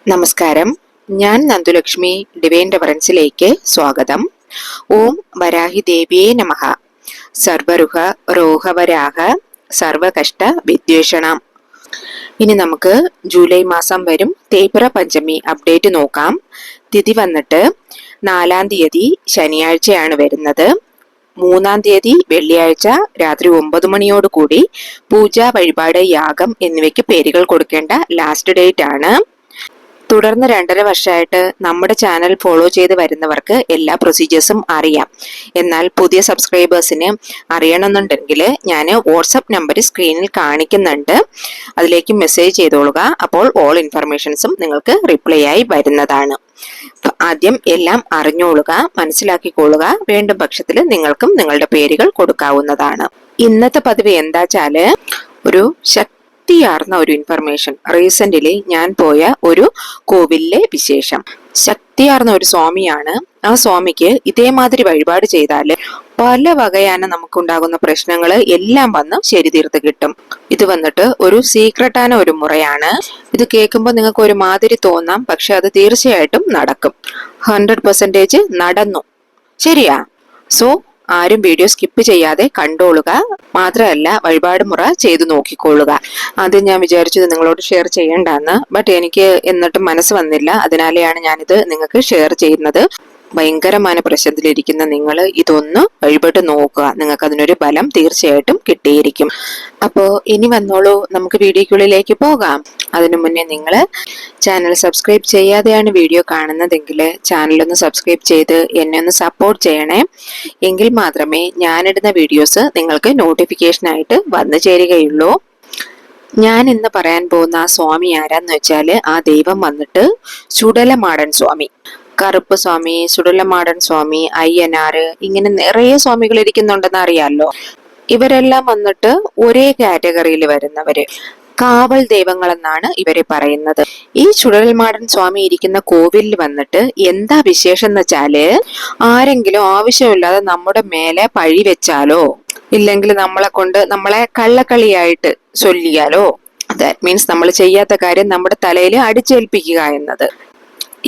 നമസ്കാരം. ഞാൻ നന്ദുലക്ഷ്മി. ഡിവൈൻ റെഫറൻസിലേക്ക് സ്വാഗതം. ഓം വരാഹി ദേവിയേ നമഃ. സർവരുഹ രോഹവരാഹ സർവകഷ്ട വിദ്വേഷണം. ഇനി നമുക്ക് ജൂലൈ മാസം വരും തേയ്പിറ പഞ്ചമി അപ്ഡേറ്റ് നോക്കാം. തിഥി വന്നിട്ട് 4-ാം തീയതി ശനിയാഴ്ചയാണ് വരുന്നത്. 3-ാം തീയതി വെള്ളിയാഴ്ച രാത്രി 9 മണിയോടുകൂടി പൂജ, വഴിപാട്, യാഗം എന്നിവയ്ക്ക് പേരുകൾ കൊടുക്കേണ്ട ലാസ്റ്റ് ഡേറ്റ് ആണ്. തുടർന്ന് 2.5 വർഷമായിട്ട് നമ്മുടെ ചാനൽ ഫോളോ ചെയ്ത് വരുന്നവർക്ക് എല്ലാ പ്രൊസീജിയേഴ്സും അറിയാം. എന്നാൽ പുതിയ സബ്സ്ക്രൈബേഴ്സിന് അറിയണമെന്നുണ്ടെങ്കിൽ ഞാൻ വാട്സപ്പ് നമ്പർ സ്ക്രീനിൽ കാണിക്കുന്നുണ്ട്. അതിലേക്ക് മെസ്സേജ് ചെയ്തോളുക. അപ്പോൾ ഓൾ ഇൻഫർമേഷൻസും നിങ്ങൾക്ക് റിപ്ലൈ ആയി വരുന്നതാണ്. ആദ്യം എല്ലാം അറിഞ്ഞോളുക, മനസ്സിലാക്കിക്കൊള്ളുക. വേണ്ട പക്ഷത്തിൽ നിങ്ങൾക്കും നിങ്ങളുടെ പേരുകൾ കൊടുക്കാവുന്നതാണ്. ഇന്നത്തെ പതിവ് എന്താച്ചാല് ഒരു ശക്തിയാർന്ന ഒരു ഇൻഫർമേഷൻ. റീസെന്റ്ലി ഞാൻ പോയ ഒരു കോവിലിലെ വിശേഷം. ശക്തിയാർന്ന ഒരു സ്വാമിയാണ്. ആ സ്വാമിക്ക് ഇതേമാതിരി വഴിപാട് ചെയ്താല് പല വകയാണ് നമുക്കുണ്ടാകുന്ന പ്രശ്നങ്ങൾ എല്ലാം വന്ന് ശരി തീർത്ത് കിട്ടും. ഇത് വന്നിട്ട് ഒരു സീക്രട്ടാன ഒരു മുറയാണ്. ഇത് കേൾക്കുമ്പോൾ നിങ്ങൾക്ക് ഒരു മാതിരി തോന്നാം, പക്ഷെ അത് തീർച്ചയായിട്ടും നടക്കും. 100% നടന്നു. ശരിയാ? സോ ആരും വീഡിയോ സ്കിപ്പ് ചെയ്യാതെ കണ്ടോളുക. മാത്രമല്ല വഴിപാട് മുറ ചെയ്തു നോക്കിക്കൊള്ളുക. ആദ്യം ഞാൻ വിചാരിച്ചത് നിങ്ങളോട് ഷെയർ ചെയ്യണ്ടെന്ന്, ബട്ട് എനിക്ക് എന്നിട്ടും മനസ്സ് വന്നില്ല. അതിനാലെയാണ് ഞാനിത് നിങ്ങൾക്ക് ഷെയർ ചെയ്യുന്നത്. ഭയങ്കരമായ പ്രശ്നത്തിലിരിക്കുന്ന നിങ്ങൾ ഇതൊന്ന് വഴിപാട്ട് നോക്കുക. നിങ്ങൾക്ക് അതിനൊരു ഫലം തീർച്ചയായിട്ടും കിട്ടിയിരിക്കും. അപ്പോ ഇനി വന്നോളൂ, നമുക്ക് വീഡിയോക്കുള്ളിലേക്ക് പോകാം. അതിനു മുന്നേ നിങ്ങൾ ചാനൽ സബ്സ്ക്രൈബ് ചെയ്യാതെയാണ് വീഡിയോ കാണുന്നതെങ്കിൽ ചാനലൊന്ന് സബ്സ്ക്രൈബ് ചെയ്ത് എന്നെ ഒന്ന് സപ്പോർട്ട് ചെയ്യണേ. എങ്കിൽ മാത്രമേ ഞാനിടുന്ന വീഡിയോസ് നിങ്ങൾക്ക് നോട്ടിഫിക്കേഷനായിട്ട് വന്നു ചേരുകയുള്ളൂ. ഞാൻ ഇന്ന് പറയാൻ പോകുന്ന ആ സ്വാമി ആരാന്ന് വെച്ചാല് ആ ദൈവം വന്നിട്ട് ചുടലമാടൻ സ്വാമി. കറുപ്പ് സ്വാമി, ചുടലമാടൻ സ്വാമി, അയ്യനാറ്, ഇങ്ങനെ നിറയെ സ്വാമികൾ ഇരിക്കുന്നുണ്ടെന്ന് അറിയാലോ. ഇവരെല്ലാം വന്നിട്ട് ഒരേ കാറ്റഗറിയിൽ വരുന്നവര്. കാവൽ ദൈവങ്ങൾ എന്നാണ് ഇവരെ പറയുന്നത്. ഈ ചുടൽമാടൻ സ്വാമി ഇരിക്കുന്ന കോവിലിൽ വന്നിട്ട് എന്താ വിശേഷം എന്ന് വെച്ചാല്, ആരെങ്കിലും ആവശ്യമില്ലാതെ നമ്മുടെ മേലെ പഴി വെച്ചാലോ ഇല്ലെങ്കിൽ നമ്മളെ കള്ളക്കളിയായിട്ട് ചൊല്ലിയാലോ, ദാറ്റ് മീൻസ് നമ്മൾ ചെയ്യാത്ത കാര്യം നമ്മുടെ തലയിൽ അടിച്ചേൽപ്പിക്കുക എന്നത്,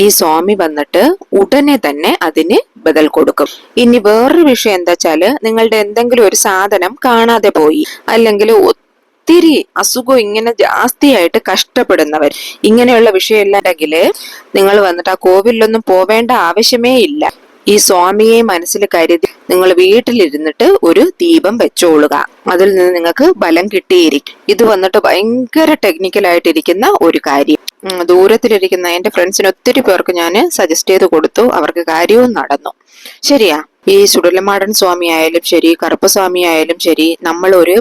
ഈ സ്വാമി വന്നിട്ട് ഉടനെ തന്നെ അതിന് ബദൽ കൊടുക്കും. ഇനി വേറൊരു വിഷയം എന്താ വെച്ചാല്, നിങ്ങളുടെ എന്തെങ്കിലും ഒരു സാധനം കാണാതെ പോയി, അല്ലെങ്കിൽ ഒത്തിരി അസുഖം ഇങ്ങനെ ജാസ്തിയായിട്ട് കഷ്ടപ്പെടുന്നവർ, ഇങ്ങനെയുള്ള വിഷയം ഉണ്ടെങ്കിൽ നിങ്ങൾ വന്നിട്ട് ആ കോവിലൊന്നും പോവേണ്ട ആവശ്യമേ ഇല്ല. ഈ സ്വാമിയെ മനസ്സിൽ കരുതി നിങ്ങൾ വീട്ടിലിരുന്നിട്ട് ഒരു ദീപം വെച്ചോളുക. അതിൽ നിന്ന് നിങ്ങൾക്ക് ബലം കിട്ടിയിരിക്കും. ഇത് വന്നിട്ട് ഭയങ്കര ടെക്നിക്കലായിട്ടിരിക്കുന്ന ഒരു കാര്യം. ദൂരത്തിലിരിക്കുന്ന എന്റെ ഫ്രണ്ട്സിന് ഒത്തിരി പേർക്ക് ഞാൻ സജസ്റ്റ് ചെയ്ത് കൊടുത്തു. അവർക്ക് കാര്യവും നടന്നു. ശരിയാ? ഈ ചുടലമാടൻ സ്വാമി ആയാലും ശരി, കറുപ്പ് സ്വാമി ആയാലും ശരി, നമ്മളൊരു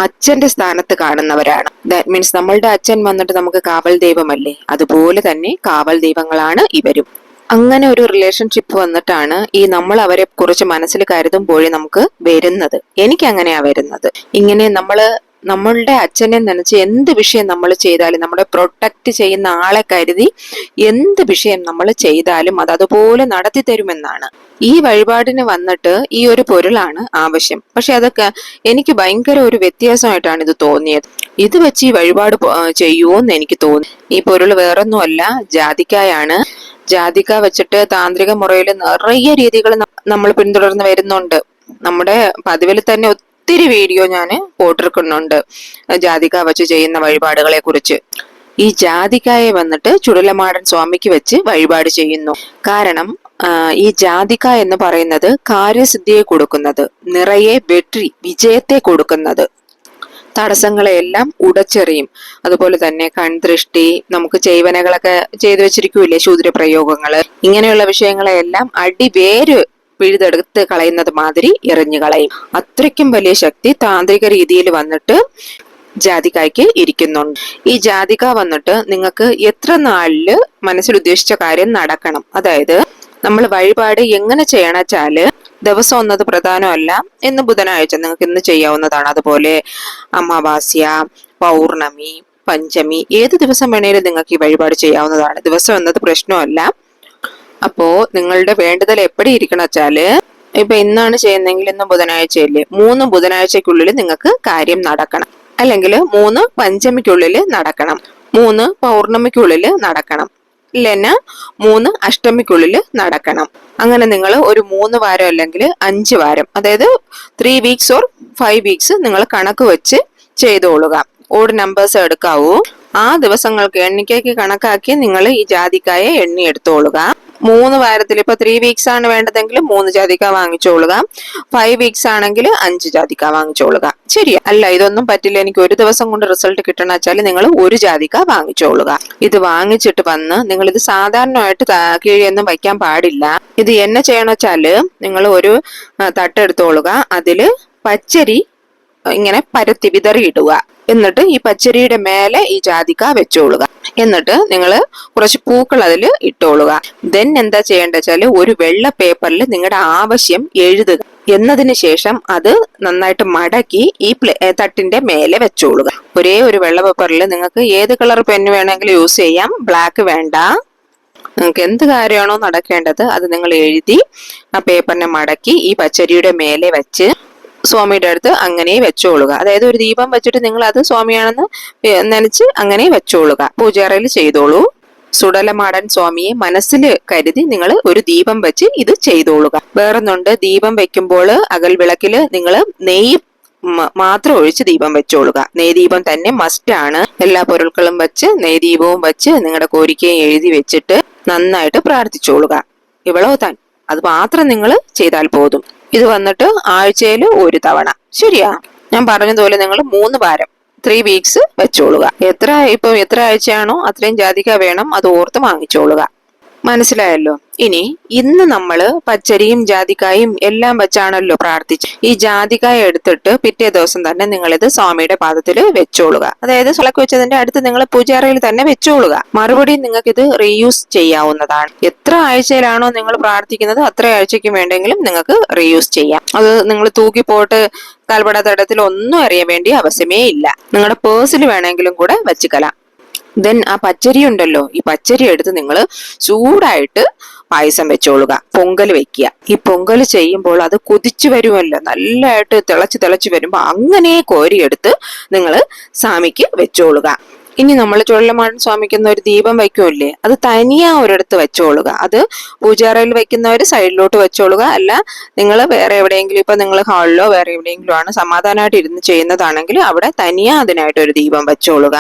അച്ഛന്റെ സ്ഥാനത്ത് കാണുന്നവരാണ്. ദാറ്റ് മീൻസ് നമ്മളുടെ അച്ഛൻ വന്നിട്ട് നമുക്ക് കാവൽ ദൈവമല്ലേ, അതുപോലെ തന്നെ കാവൽ ദൈവങ്ങളാണ് ഇവരും. അങ്ങനെ ഒരു റിലേഷൻഷിപ്പ് വന്നിട്ടാണ് ഈ നമ്മൾ അവരെ കുറിച്ച് മനസ്സിൽ കരുതുമ്പോഴേ നമുക്ക് വരുന്നത്. എനിക്ക് അങ്ങനെയാ വരുന്നത്. ഇങ്ങനെ നമ്മളുടെ അച്ഛനെ നനച്ച് എന്ത് വിഷയം നമ്മൾ ചെയ്താലും, നമ്മുടെ പ്രൊട്ടക്ട് ചെയ്യുന്ന ആളെ കരുതി എന്ത് വിഷയം നമ്മൾ ചെയ്താലും അത് അതുപോലെ നടത്തി തരുമെന്നാണ്. ഈ വഴിപാടിന് വന്നിട്ട് ഈ ഒരു പൊരുളാണ് ആവശ്യം. പക്ഷെ അതൊക്കെ എനിക്ക് ഭയങ്കര ഒരു വ്യത്യാസമായിട്ടാണ് ഇത് തോന്നിയത്. ഇത് വെച്ച് ഈ വഴിപാട് ചെയ്യുമോന്ന് എനിക്ക് തോന്നി. ഈ പൊരുൾ വേറൊന്നുമല്ല, ജാതിക്കായാണ്. ജാതിക്ക വെച്ചിട്ട് താന്ത്രിക മുറയിൽ നിറയെ രീതികൾ നമ്മൾ പിന്തുടർന്ന് വരുന്നുണ്ട്. നമ്മുടെ പതിവിൽ തന്നെ ഒത്തിരി വീഡിയോ ഞാൻ പോട്ടിരിക്കുന്നുണ്ട് ജാതിക്ക വെച്ച് ചെയ്യുന്ന വഴിപാടുകളെ കുറിച്ച്. ഈ ജാതിക്കായെ വന്നിട്ട് ചുടലമാടൻ സ്വാമിക്ക് വെച്ച് വഴിപാട് ചെയ്യുന്നു. കാരണം ഈ ജാതിക്ക എന്ന് പറയുന്നത് കാര്യസിദ്ധിയെ കൊടുക്കുന്നത്, നിറയെ വെற்றி വിജയത്തെ കൊടുക്കുന്നത്, തടസ്സങ്ങളെയെല്ലാം ഉടച്ചെറിയും. അതുപോലെ തന്നെ കൺദൃഷ്ടി, നമുക്ക് ചെയ്വനകളൊക്കെ ചെയ്തു വെച്ചിരിക്കൂലേ, ശൂദ്രപ്രയോഗങ്ങള്, ഇങ്ങനെയുള്ള വിഷയങ്ങളെയെല്ലാം അടിവേര് പിഴുതെടുത്ത് കളയുന്നത് മാതിരി എറിഞ്ഞു കളയും. അത്രയ്ക്കും വലിയ ശക്തി താന്ത്രിക രീതിയിൽ വന്നിട്ട് ജാതിക്കായ്ക്ക് ഇരിക്കുന്നുണ്ട്. ഈ ജാതിക്ക വന്നിട്ട് നിങ്ങൾക്ക് എത്ര നാളില് മനസ്സിൽ ഉദ്ദേശിച്ച കാര്യം നടക്കണം. അതായത് നമ്മൾ വഴിപാട് എങ്ങനെ ചെയ്യണച്ചാല് ദിവസം ഒന്നത് പ്രധാനമല്ല. ഇന്ന് ബുധനാഴ്ച നിങ്ങൾക്ക് ഇന്ന് ചെയ്യാവുന്നതാണ്. അതുപോലെ അമാവാസ്യ, പൗർണമി, പഞ്ചമി, ഏത് ദിവസം വേണേലും നിങ്ങൾക്ക് ഈ വഴിപാട് ചെയ്യാവുന്നതാണ്. ദിവസം എന്നത് പ്രശ്നമല്ല. അപ്പോ നിങ്ങളുടെ വേണ്ടുതൽ എപ്പടി ഇരിക്കണം വെച്ചാല്, ഇപ്പൊ ഇന്നാണ് ചെയ്യുന്നെങ്കിൽ ഇന്ന് ബുധനാഴ്ചയല്ലേ, 3 ബുധനാഴ്ചക്കുള്ളിൽ നിങ്ങൾക്ക് കാര്യം നടക്കണം. അല്ലെങ്കിൽ 3 പഞ്ചമിക്കുള്ളിൽ നടക്കണം. 3 പൗർണമിക്കുള്ളിൽ നടക്കണം. ലെന 3 അഷ്ടമിക്കുള്ളിൽ നടക്കണം. അങ്ങനെ നിങ്ങൾ ഒരു 3 വാരം അല്ലെങ്കിൽ 5 വാരം, അതായത് 3 വീക്സ് ഓർ 5 വീക്സ് നിങ്ങൾ കണക്ക് വെച്ച് ചെയ്തോളുക. Odd numbers എടുക്കാവൂ. ആ ദിവസങ്ങൾക്ക് എണ്ണിക്കയ്ക്ക് കണക്കാക്കി നിങ്ങൾ ഈ ജാതിക്കായെ എണ്ണി എടുത്തോളുക. 3 വാരത്തിൽ ഇപ്പൊ 3 വീക്സ് ആണ് വേണ്ടതെങ്കിൽ 3 ജാതിക്ക വാങ്ങിച്ചോളുക. 5 വീക്സ് ആണെങ്കിൽ 5 ജാതിക്ക വാങ്ങിച്ചോളുക. ശരി? അല്ല ഇതൊന്നും പറ്റില്ല, എനിക്ക് ഒരു ദിവസം കൊണ്ട് റിസൾട്ട് കിട്ടണം വെച്ചാൽ നിങ്ങൾ 1 ജാതിക്ക വാങ്ങിച്ചോളുക. ഇത് വാങ്ങിച്ചിട്ട് വന്ന് നിങ്ങൾ ഇത് സാധാരണമായിട്ട് കീഴിയൊന്നും വയ്ക്കാൻ പാടില്ല. ഇത് എന്നെ ചെയ്യണം വെച്ചാല് നിങ്ങൾ ഒരു തട്ടെടുത്തോളുക. അതില് പച്ചരി ഇങ്ങനെ പരത്തി വിതറി ഇടുക. എന്നിട്ട് ഈ പച്ചരിയുടെ മേലെ ഈ ജാതിക്ക വെച്ചോളുക. എന്നിട്ട് നിങ്ങൾ കുറച്ച് പൂക്കൾ അതിൽ ഇട്ടോളുക. ദെൻ എന്താ ചെയ്യേണ്ട വെച്ചാല് ഒരു വെള്ള പേപ്പറിൽ നിങ്ങളുടെ ആവശ്യം എഴുതുക. എന്നതിന് ശേഷം അത് നന്നായിട്ട് മടക്കി ഈ തട്ടിന്റെ മേലെ വെച്ചോളുക. ഒരേ ഒരു വെള്ള പേപ്പറിൽ നിങ്ങൾക്ക് ഏത് കളർ പെന്ന് വേണമെങ്കിലും യൂസ് ചെയ്യാം, ബ്ലാക്ക് വേണ്ട. നിങ്ങൾക്ക് എന്ത് കാര്യമാണോ നടക്കേണ്ടത് അത് നിങ്ങൾ എഴുതി ആ പേപ്പറിനെ മടക്കി ഈ പച്ചരിയുടെ മേലെ വെച്ച് സ്വാമിയുടെ അടുത്ത് അങ്ങനെ വെച്ചോളുക. അതായത് ഒരു ദീപം വെച്ചിട്ട് നിങ്ങൾ അത് സ്വാമിയാണെന്ന് നനച്ച് അങ്ങനെ വെച്ചോളുക. പൂജാറയിൽ ചെയ്തോളൂ. സുടലമാടൻ സ്വാമിയെ മനസ്സിൽ കരുതി നിങ്ങൾ ഒരു ദീപം വെച്ച് ഇത് ചെയ്തോളുക. വേറൊന്നുണ്ട്, ദീപം വെക്കുമ്പോൾ അകൽ വിളക്കില് നിങ്ങൾ നെയ്യ് മാത്രം ഒഴിച്ച് ദീപം വെച്ചോളുക. നെയ്ദീപം തന്നെ മസ്റ്റ് ആണ്. എല്ലാ പൊരുൾക്കളും വെച്ച് നെയ്ദീപവും വെച്ച് നിങ്ങളുടെ കോരിക്കയും എഴുതി വെച്ചിട്ട് നന്നായിട്ട് പ്രാർത്ഥിച്ചോളുക. ഇവളോ താൻ അത് മാത്രം നിങ്ങൾ ചെയ്താൽ പോതും. ഇത് വന്നിട്ട് ആഴ്ചയിൽ 1 തവണ. ശരിയാ? ഞാൻ പറഞ്ഞതുപോലെ നിങ്ങൾ 3 വാരം 3 വീക്സ് വെച്ചോളുക. എത്ര ആഴ്ചയാണോ അത്രയും ജാതിക്ക വേണം, അത് ഓർത്ത് വാങ്ങിച്ചോളുക. മനസ്സിലായല്ലോ? ഇനി ഇന്ന് നമ്മള് പച്ചരിയും ജാതിക്കായും എല്ലാം വെച്ചാണല്ലോ പ്രാർത്ഥിച്ച്. ഈ ജാതിക്കായ എടുത്തിട്ട് പിറ്റേ ദിവസം തന്നെ നിങ്ങളിത് സ്വാമിയുടെ പാദത്തിൽ വെച്ചോളുക. അതായത് വിളക്ക് വെച്ചതിന്റെ അടുത്ത് നിങ്ങൾ പൂജാറയിൽ തന്നെ വെച്ചോളുക. മറുപടി നിങ്ങൾക്ക് ഇത് റീയൂസ് ചെയ്യാവുന്നതാണ്. എത്ര ആഴ്ചയിലാണോ നിങ്ങൾ പ്രാർത്ഥിക്കുന്നത് അത്ര ആഴ്ചയ്ക്ക് വേണ്ടെങ്കിലും നിങ്ങൾക്ക് റീയൂസ് ചെയ്യാം. അത് നിങ്ങൾ തൂക്കി പോട്ട് കാൽപട തടത്തിൽ ഒന്നും അറിയാൻ വേണ്ടി ആവശ്യമേ ഇല്ല. നിങ്ങളുടെ പേഴ്സിൽ വേണമെങ്കിലും കൂടെ വെച്ചുകലാം. ദെൻ ആ പച്ചരി ഉണ്ടല്ലോ, ഈ പച്ചരി എടുത്ത് നിങ്ങൾ ചൂടായിട്ട് പായസം വെച്ചോളുക. പൊങ്കൽ വെക്കുക. ഈ പൊങ്കൽ ചെയ്യുമ്പോൾ അത് കൊതിച്ചു വരുമല്ലോ, നല്ലതായിട്ട് തിളച്ച് വരുമ്പോ അങ്ങനെ കോരിയെടുത്ത് നിങ്ങൾ സ്വാമിക്ക് വെച്ചോളുക. ഇനി നമ്മൾ ചുഴലമാടൻ സ്വാമിക്കുന്ന ഒരു ദീപം വയ്ക്കുമല്ലേ, അത് തനിയാ ഒരിടത്ത് വെച്ചോളുക. അത് പൂജാറയിൽ വെക്കുന്നവര് സൈഡിലോട്ട് വെച്ചോളുക. അല്ല നിങ്ങൾ വേറെ എവിടെയെങ്കിലും, ഇപ്പൊ നിങ്ങൾ ഹാളിലോ വേറെ എവിടെയെങ്കിലും ആണ് സമാധാനമായിട്ട് ഇരുന്ന് ചെയ്യുന്നതാണെങ്കിൽ അവിടെ തനിയാ അതിനായിട്ട് ഒരു ദീപം വെച്ചോളുക.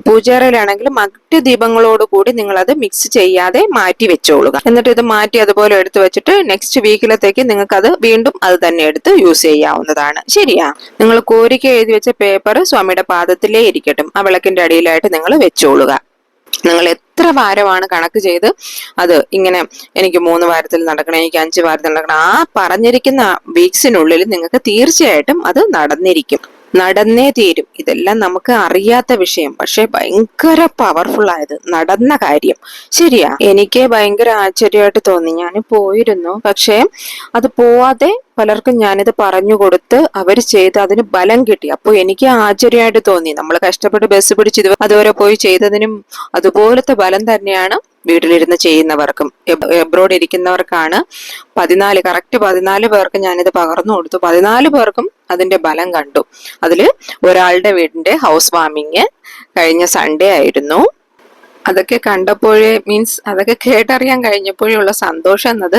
പൂജാറയിലാണെങ്കിൽ മറ്റ് ദീപങ്ങളോട് കൂടി നിങ്ങൾ അത് മിക്സ് ചെയ്യാതെ മാറ്റി വെച്ചോളുക. എന്നിട്ട് ഇത് മാറ്റി അതുപോലെ എടുത്ത് വെച്ചിട്ട് നെക്സ്റ്റ് വീക്കിലത്തേക്ക് നിങ്ങൾക്ക് അത് വീണ്ടും അത് തന്നെ എടുത്ത് യൂസ് ചെയ്യാവുന്നതാണ്. ശരിയാ? നിങ്ങൾ കോരിക്ക എഴുതി വെച്ച പേപ്പർ സ്വാമിയുടെ പാദത്തിലേ ഇരിക്കട്ടും, ആ വിളക്കിന്റെ അടിയിലായിട്ട് നിങ്ങൾ വെച്ചോളുക. നിങ്ങൾ എത്ര വാരമാണ് കണക്ക് ചെയ്ത് അത് ഇങ്ങനെ എനിക്ക് 3 വാരത്തിൽ നടക്കണം, എനിക്ക് 5 വാരത്തിൽ നടക്കണം, ആ പറഞ്ഞിരിക്കുന്ന വീക്സിനുള്ളിൽ നിങ്ങൾക്ക് തീർച്ചയായിട്ടും അത് നടന്നേ തീരും. ഇതെല്ലാം നമുക്ക് അറിയാത്ത വിഷയം, പക്ഷെ ഭയങ്കര പവർഫുൾ ആയത് നടന്ന കാര്യം. ശരിയാ? എനിക്ക് ഭയങ്കര ആശ്ചര്യമായിട്ട് തോന്നി. ഞാൻ പോയിരുന്നു, പക്ഷെ അത് പോവാതെ പലർക്കും ഞാനിത് പറഞ്ഞു കൊടുത്ത് അവർ ചെയ്ത് അതിന് ബലം കിട്ടി. അപ്പൊ എനിക്ക് ആശ്ചര്യമായിട്ട് തോന്നി. നമ്മൾ കഷ്ടപ്പെട്ട് ബസ് പിടിച്ച് അതുവരെ പോയി ചെയ്തതിനും അതുപോലത്തെ ബലം തന്നെയാണ് വീട്ടിലിരുന്ന് ചെയ്യുന്നവർക്കും. എബ്രോഡ് ഇരിക്കുന്നവർക്കാണ് 14 പേർക്ക് ഞാനിത് പകർന്നു കൊടുത്തു. 14 പേർക്കും അതിന്റെ ബലം കണ്ടു. അതില് ഒരാളുടെ വീടിന്റെ ഹൗസ് വാമിങ് കഴിഞ്ഞ സൺഡേ ആയിരുന്നു. അതൊക്കെ കണ്ടപ്പോഴേ അതൊക്കെ കേട്ടറിയാൻ കഴിഞ്ഞപ്പോഴേ ഉള്ള സന്തോഷം എന്നത്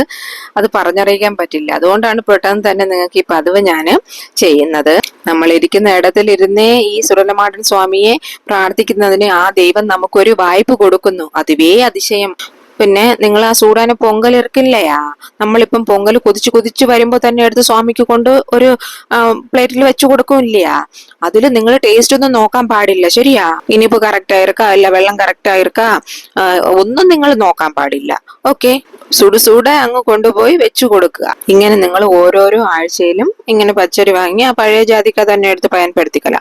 അത് പറഞ്ഞറിയിക്കാൻ പറ്റില്ല. അതുകൊണ്ടാണ് പെട്ടെന്ന് തന്നെ നിങ്ങൾക്ക് ഈ പതിവ് ഞാൻ ചെയ്യുന്നത്. നമ്മൾ ഇരിക്കുന്ന ഇടത്തിലിരുന്നേ ഈ സുരലമാടൻ സ്വാമിയെ പ്രാർത്ഥിക്കുന്നതിന് ആ ദൈവം നമുക്കൊരു വായ്പ കൊടുക്കുന്നു. അതുവേ അതിശയം. പിന്നെ നിങ്ങൾ ആ സൂടാന പൊങ്കൽ ഇറക്കില്ലയാ, നമ്മളിപ്പം പൊങ്കൽ കൊതിച്ചു വരുമ്പോ തന്നെ എടുത്ത് സ്വാമിക്ക് കൊണ്ട് ഒരു പ്ലേറ്റിൽ വെച്ചു കൊടുക്കില്ലയാ, അതില് നിങ്ങൾ ടേസ്റ്റ് ഒന്നും നോക്കാൻ പാടില്ല. ശരിയാ? ഇനിയിപ്പോ കറക്റ്റ് ആയിരിക്കാ, അല്ല വെള്ളം കറക്റ്റ് ആയിരിക്കാ, ഒന്നും നിങ്ങൾ നോക്കാൻ പാടില്ല. ഓക്കെ? സുടുസൂടെ അങ്ങ് കൊണ്ടുപോയി വെച്ചു കൊടുക്കുക. ഇങ്ങനെ നിങ്ങൾ ഓരോരോ ആഴ്ചയിലും ഇങ്ങനെ പച്ചരി വാങ്ങി ആ പഴയ ജാതിക്ക തന്നെ എടുത്ത് പയൻപ്പെടുത്തിക്കല.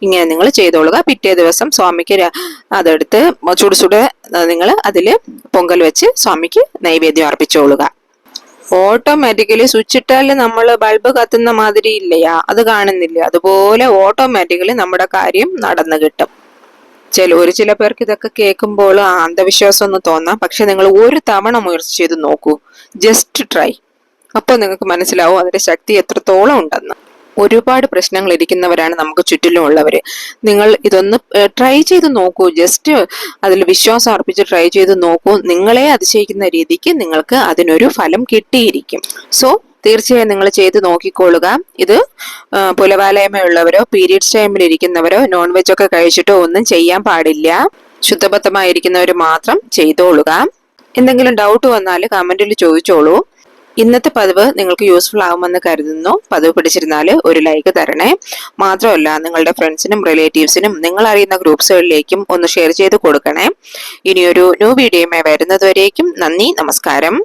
ഇങ്ങനെ നിങ്ങൾ ചെയ്തോളുക. പിറ്റേ ദിവസം സ്വാമിക്ക് അതെടുത്ത് ചുടുസുടെ നിങ്ങൾ അതില് പൊങ്കൽ വെച്ച് സ്വാമിക്ക് നൈവേദ്യം അർപ്പിച്ചോളുക. ഓട്ടോമാറ്റിക്കലി സ്വിച്ച് ഇട്ടാൽ നമ്മൾ ബൾബ് കത്തുന്ന മാതിരി ഇല്ലയാ, അത് കാണുന്നില്ല, അതുപോലെ ഓട്ടോമാറ്റിക്കലി നമ്മുടെ കാര്യം നടന്നു കിട്ടും. ചില പേർക്ക് ഇതൊക്കെ കേൾക്കുമ്പോൾ അന്ധവിശ്വാസം ഒന്നും തോന്നാം. പക്ഷെ നിങ്ങൾ ഒരു തവണ മുയற்சி ചെയ്ത് നോക്കൂ, ജസ്റ്റ് ട്രൈ. അപ്പൊ നിങ്ങൾക്ക് മനസ്സിലാവും അതിന്റെ ശക്തി എത്രത്തോളം ഉണ്ടെന്ന്. ഒരുപാട് പ്രശ്നങ്ങൾ ഇരിക്കുന്നവരാണ് നമുക്ക് ചുറ്റിലും ഉള്ളവര്. നിങ്ങൾ ഇതൊന്ന് ട്രൈ ചെയ്ത് നോക്കൂ. ജസ്റ്റ് അതിൽ വിശ്വാസം അർപ്പിച്ച് ട്രൈ ചെയ്ത് നോക്കൂ. നിങ്ങളെ അതിശയിക്കുന്ന രീതിക്ക് നിങ്ങൾക്ക് അതിനൊരു ഫലം കിട്ടിയിരിക്കും. സോ തീർച്ചയായും നിങ്ങൾ ചെയ്ത് നോക്കിക്കൊള്ളുക. ഇത് പുലവാലയമയുള്ളവരോ പീരീഡ്സ് ടൈമിൽ ഇരിക്കുന്നവരോ നോൺ വെജ് ഒക്കെ കഴിച്ചിട്ടോ ഒന്നും ചെയ്യാൻ പാടില്ല. ശുദ്ധബദ്ധമായിരിക്കുന്നവർ മാത്രം ചെയ്തോളുക. എന്തെങ്കിലും ഡൗട്ട് വന്നാൽ കമന്റിൽ ചോദിച്ചോളൂ. ഇന്നത്തെ പതിവ് നിങ്ങൾക്ക് യൂസ്ഫുൾ ആകുമെന്ന് കരുതുന്നു. പതിവ് പിടിച്ചിരുന്നാൽ ഒരു ലൈക്ക് തരണേ. മാത്രമല്ല നിങ്ങളുടെ ഫ്രണ്ട്സിനും റിലേറ്റീവ്സിനും നിങ്ങൾ അറിയുന്ന ഗ്രൂപ്പ്സുകളിലേക്കും ഒന്ന് ഷെയർ ചെയ്ത് കൊടുക്കണേ. ഇനിയൊരു ന്യൂ വീഡിയോയുമായി വരുന്നതുവരേക്കും നന്ദി, നമസ്കാരം.